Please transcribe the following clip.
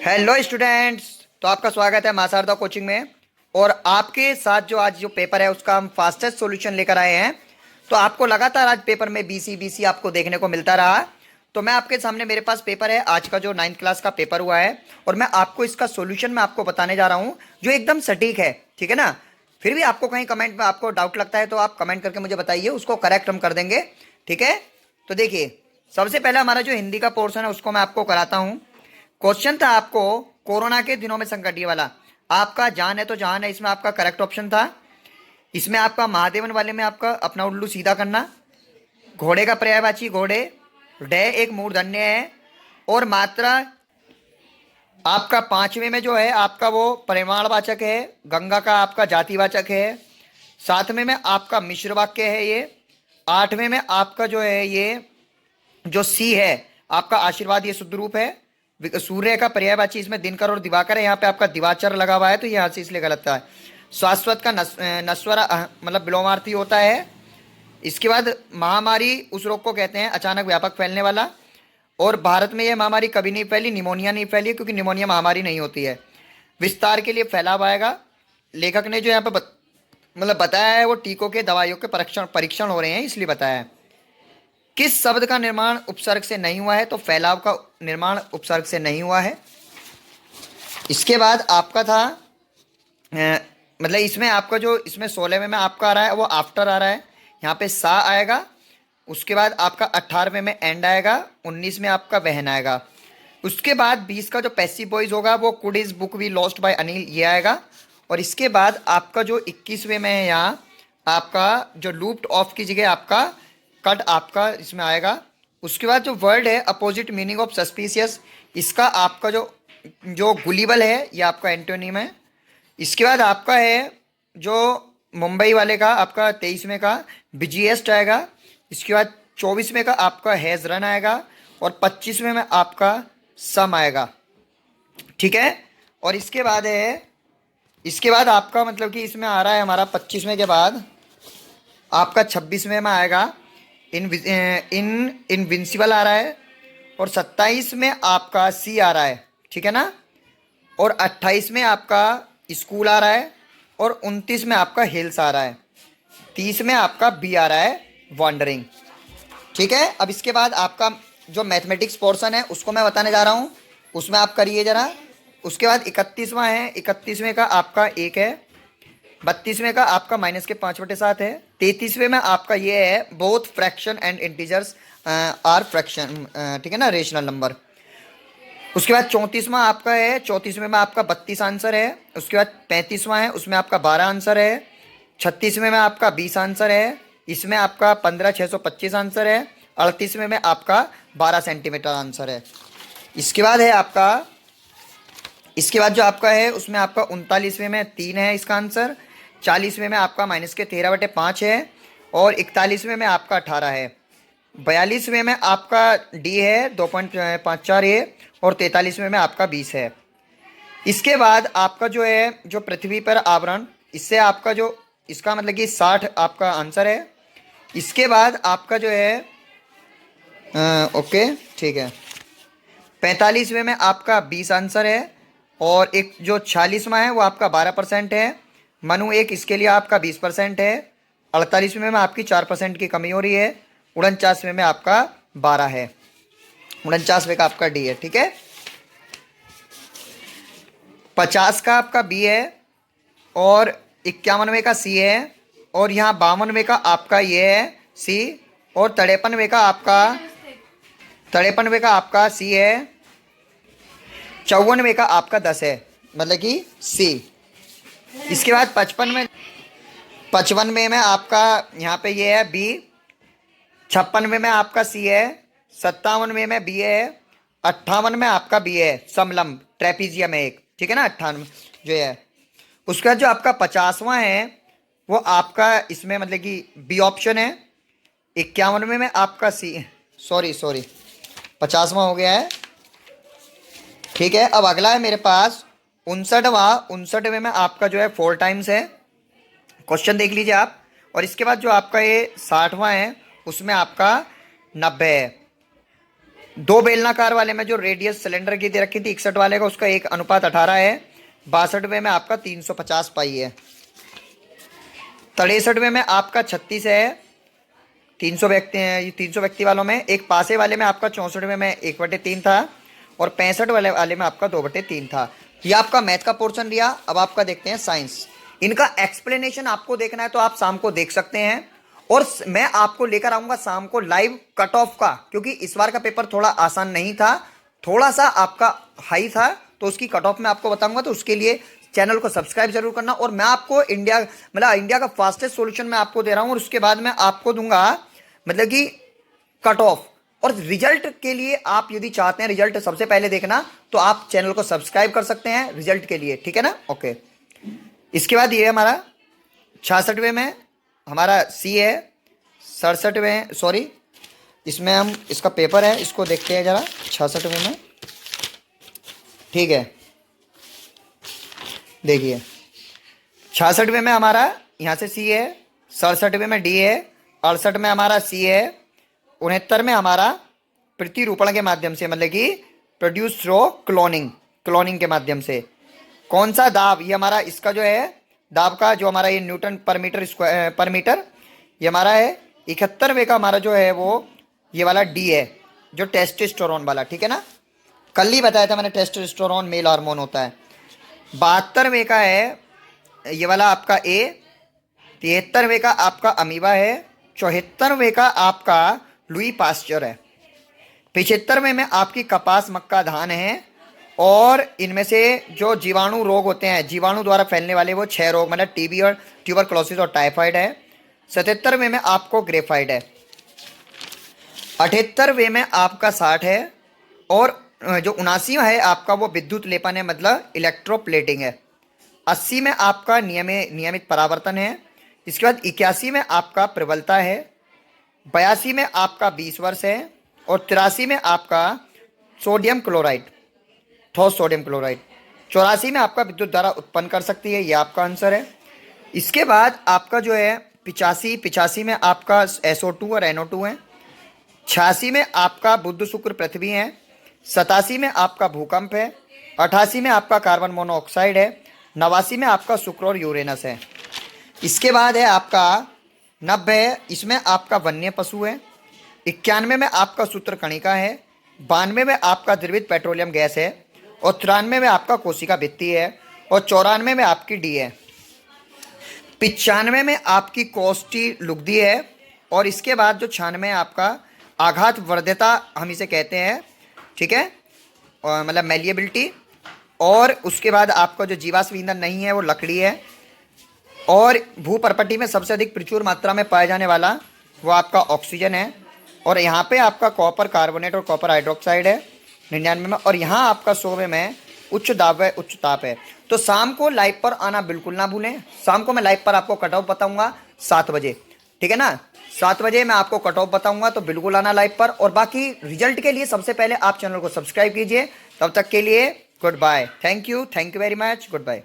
Hello students. तो आपका स्वागत है मां शारदा कोचिंग में। और आपके साथ जो आज जो पेपर है उसका हम फास्टेस्ट सॉल्यूशन लेकर आए हैं। तो आपको लगातार आज पेपर में बीसी बीसी आपको देखने को मिलता रहा। तो मैं आपके सामने मेरे पास पेपर है आज का जो 9th क्लास का पेपर हुआ है, और मैं आपको इसका सॉल्यूशन मैं आपको बताने जा रहा हूँ जो एकदम सटीक है। ठीक है ना। फिर भी आपको कहीं कमेंट में आपको डाउट लगता है तो आप कमेंट करके मुझे बताइए, उसको करेक्ट हम कर देंगे। ठीक है। तो देखिए, सबसे पहले हमारा जो हिंदी का पोर्शन है उसको मैं आपको कराता हूँ। क्वेश्चन था आपको कोरोना के दिनों में संकट, ये वाला आपका जान है तो जहान है, इसमें आपका करेक्ट ऑप्शन था। इसमें आपका महादेवन वाले में आपका अपना उल्लू सीधा करना, घोड़े का पर्यायवाची घोड़े, डे एक मूर्धन्य है, और मात्रा आपका पांचवें में जो है आपका वो परिमाणवाचक है, गंगा का आपका जातिवाचक है, सातवें में आपका मिश्र वाक्य है ये, आठवें में आपका जो है ये जो सी है आपका आशीर्वाद, ये शुद्ध रूप है। सूर्य का पर्यायवाची इसमें दिनकर और दिवाकर है, यहाँ पे आपका दिवाचर लगा हुआ है तो यहाँ से इसलिए गलत है। शाश्वत का नस्वरा मतलब विलोमार्थी होता है। इसके बाद महामारी उस रोग को कहते हैं अचानक व्यापक फैलने वाला, और भारत में यह महामारी कभी नहीं फैली, निमोनिया नहीं फैली क्योंकि निमोनिया महामारी नहीं होती है। विस्तार के लिए फैलाव आएगा। लेखक ने जो यहाँ पे मतलब बताया है वो टीकों के दवाइयों के परीक्षण परीक्षण हो रहे हैं इसलिए बताया है। किस शब्द का निर्माण उपसर्ग से नहीं हुआ है, तो फैलाव का निर्माण उपसर्ग से नहीं हुआ है। इसके बाद आपका था मतलब इसमें आपका जो इसमें 16वें में आपका आ रहा है वो आफ्टर आ रहा है, यहाँ पे सा आएगा। उसके बाद आपका 18वें में एंड आएगा, 19 में आपका वहन आएगा। उसके बाद 20 का जो पैसिव वॉइस होगा वो could is book we lost by Anil, ये आएगा। और इसके बाद आपका जो 21वें में है यहाँ आपका जो लूप्ड ऑफ की जगह आपका कट आपका इसमें आएगा। उसके बाद जो वर्ड है अपोजिट मीनिंग ऑफ सस्पिशियस, इसका आपका जो जो गुलिबल है ये आपका एंटोनिम है। इसके बाद आपका है जो मुंबई वाले का आपका 23वें का बिजीएस्ट आएगा। इसके बाद 24वें का आपका हैज़ रन आएगा, और 25वें में आपका सम आएगा। ठीक है। और इसके बाद है, इसके बाद आपका मतलब कि इसमें आ रहा है हमारा 25वें के बाद आपका 26वें में आएगा इनविंसिबल आ रहा है, और 27 में आपका सी आ रहा है। ठीक है ना। और 28 में आपका स्कूल आ रहा है, और 29 में आपका हिल्स आ रहा है, 30 में आपका बी आ रहा है वॉन्डरिंग। ठीक है। अब इसके बाद आपका जो मैथमेटिक्स पोर्शन है उसको मैं बताने जा रहा हूँ, उसमें आप करिए ज़रा। उसके बाद 31वां है, 31वें का आपका एक है, 32वें का आपका -5/7 है, 33वें में आपका ये है both fraction and integers are fraction. ठीक है ना, रेशनल नंबर। उसके बाद 34वां आपका है, 34वें में आपका 32 आंसर है। उसके बाद 35वां है, उसमें आपका 12 आंसर है। 36वें में आपका 20 आंसर है, इसमें आपका 15,625 आंसर है। 38वें में आपका 12 सेंटीमीटर आंसर है। इसके बाद है आपका, इसके बाद जो आपका है उसमें आपका 39वें में 3 है इसका आंसर। 40वें में आपका -13/5 है, और 41वें में आपका 18 है। 42वें में आपका डी है 2.54 है, और 43वें में आपका 20 है। इसके बाद आपका जो है जो पृथ्वी पर आवरण, इससे आपका जो इसका मतलब कि 60 आपका आंसर है। इसके बाद आपका जो है ओके ठीक है, 45वें में आपका 20 आंसर है, और एक जो 46वां है वो आपका 12% है। मनु एक, इसके लिए आपका 20% है। 48वें में आपकी 4% की कमी हो रही है। 49वें में आपका 12 है। 49वें का आपका डी है। ठीक है। 50 का आपका बी है, और 51वें का सी है, और यहाँ 52वें का आपका ये है सी, और 53वें का आपका सी है। 54वें का आपका 10 है, मतलब कि सी। इसके बाद 55वें में आपका यहाँ पे ये है बी। 56वें में आपका सी है। 57वें में बी है। 58 में आपका बी है समलंब ट्रेपीजियम है एक। ठीक है ना, 58 जो है। उसका जो आपका 50वां है वो आपका इसमें मतलब कि बी ऑप्शन है। 51वें में आपका सी, सॉरी 50वां हो गया है। ठीक है। अब अगला है मेरे पास 59वें में आपका जो है 4 टाइम्स है। क्वेश्चन देख लीजिए आप। और इसके बाद जो आपका ये 60वां है उसमें आपका 90 है। दो बेलनाकार वाले में जो रेडियस सिलेंडर की दे रखी थी 61 वाले का, उसका 1:18 है। 62वें में आपका 350 पाई है। 63वें में आपका 36 है। 300 व्यक्ति हैं, ये 300 व्यक्ति वालों में। एक पासे वाले में आपका 64वें में 1/3 था। और 65 वाले में आपका 2/3 था। ये आपका मैथ का पोर्शन दिया। अब आपका देखते हैं साइंस। इनका एक्सप्लेनेशन आपको देखना है तो आप शाम को देख सकते हैं। और मैं आपको लेकर आऊंगा शाम को लाइव कट ऑफ का, क्योंकि इस बार का पेपर थोड़ा आसान नहीं था, थोड़ा सा आपका हाई था, तो उसकी कट ऑफ में आपको बताऊंगा। तो उसके लिए चैनल को सब्सक्राइब जरूर करना। और मैं आपको इंडिया का फास्टेस्ट सॉल्यूशन मैं आपको दे रहा हूं, और उसके बाद मैं आपको दूंगा मतलब कि कट ऑफ। और रिजल्ट के लिए आप यदि चाहते हैं रिजल्ट सबसे पहले देखना, तो आप चैनल को सब्सक्राइब कर सकते हैं रिजल्ट के लिए, ठीक है ना। ओके, इसके बाद ये हमारा 66वें में हमारा सी है। 67वें, सॉरी, इसमें हम इसका पेपर है, इसको देखते हैं जरा। 66वें में, ठीक है, देखिए 66वें में हमारा यहाँ से सी है। 67वें में डी है। 68 में हमारा सी है। 69 में हमारा प्रतिरूपण के माध्यम से, मतलब कि प्रोड्यूस थ्रो क्लोनिंग के माध्यम से। कौन सा दाब, ये हमारा इसका जो है दाब का जो हमारा ये न्यूटन पर मीटर ये हमारा है। 71वें का हमारा जो है वो ये वाला डी है, जो टेस्टोस्टेरोन वाला, ठीक है ना। कल ही बताया था मैंने, टेस्टोस्टेरोन मेल हार्मोन होता है। 72वें का है ये वाला आपका ए। 73वें का आपका अमीबा है। 74वें का आपका लुई पास्चर है। 75वें में आपकी कपास, मक्का, धान है। और इनमें से जो जीवाणु रोग होते हैं, जीवाणु द्वारा फैलने वाले, वो 6 रोग, मतलब टीबी और ट्यूबरक्लोसिस और टाइफाइड है। 77वें में आपको ग्रेफाइड है। 78वें में आपका 60 है। और जो 79वां है आपका वो विद्युत लेपन है, मतलब इलेक्ट्रोप्लेटिंग है। 80 में आपका नियमित परावर्तन है। इसके बाद 81 में आपका प्रबलता है। 82 में आपका 20 वर्ष है। और 83 में आपका सोडियम क्लोराइड, ठोस सोडियम क्लोराइड। 84 में आपका विद्युत धारा उत्पन्न कर सकती है, ये आपका आंसर है। इसके बाद आपका जो है 85 में आपका SO2 और NO2 है। 86 में आपका बुध, शुक्र, पृथ्वी है। 87 में आपका भूकंप है। 88 में आपका कार्बन मोनोऑक्साइड है। 89 में आपका शुक्र और यूरेनस है। इसके बाद है आपका 90, इसमें आपका वन्य पशु है। 91 में आपका सूत्र कणिका है। 92 में आपका द्रवित पेट्रोलियम गैस है। और 93 में आपका कोशिका भित्ति है। और 94 में आपकी डी है। 95 में आपकी कोष्ठी लुगदी है। और इसके बाद जो 96 आपका आघात वर्ध्यता हम इसे कहते हैं, ठीक है, और मतलब मेलिएबिलिटी। और उसके बाद आपका जो जीवाश्म ईंधन नहीं है वो लकड़ी है। और भूपर्पटी में सबसे अधिक प्रचुर मात्रा में पाया जाने वाला वो आपका ऑक्सीजन है। और यहाँ पे आपका कॉपर कार्बोनेट और कॉपर हाइड्रोक्साइड है 99 में। और यहाँ आपका 100वें में उच्च दाब है, उच्च ताप है। तो शाम को लाइव पर आना बिल्कुल ना भूलें। शाम को मैं लाइव पर आपको कट ऑफ बताऊंगा 7 बजे, ठीक है ना। 7 बजे मैं आपको कट ऑफ बताऊंगा, तो बिल्कुल आना लाइव पर। और बाकी रिजल्ट के लिए सबसे पहले आप चैनल को सब्सक्राइब कीजिए। तब तक के लिए good bye. Thank you very much, good bye.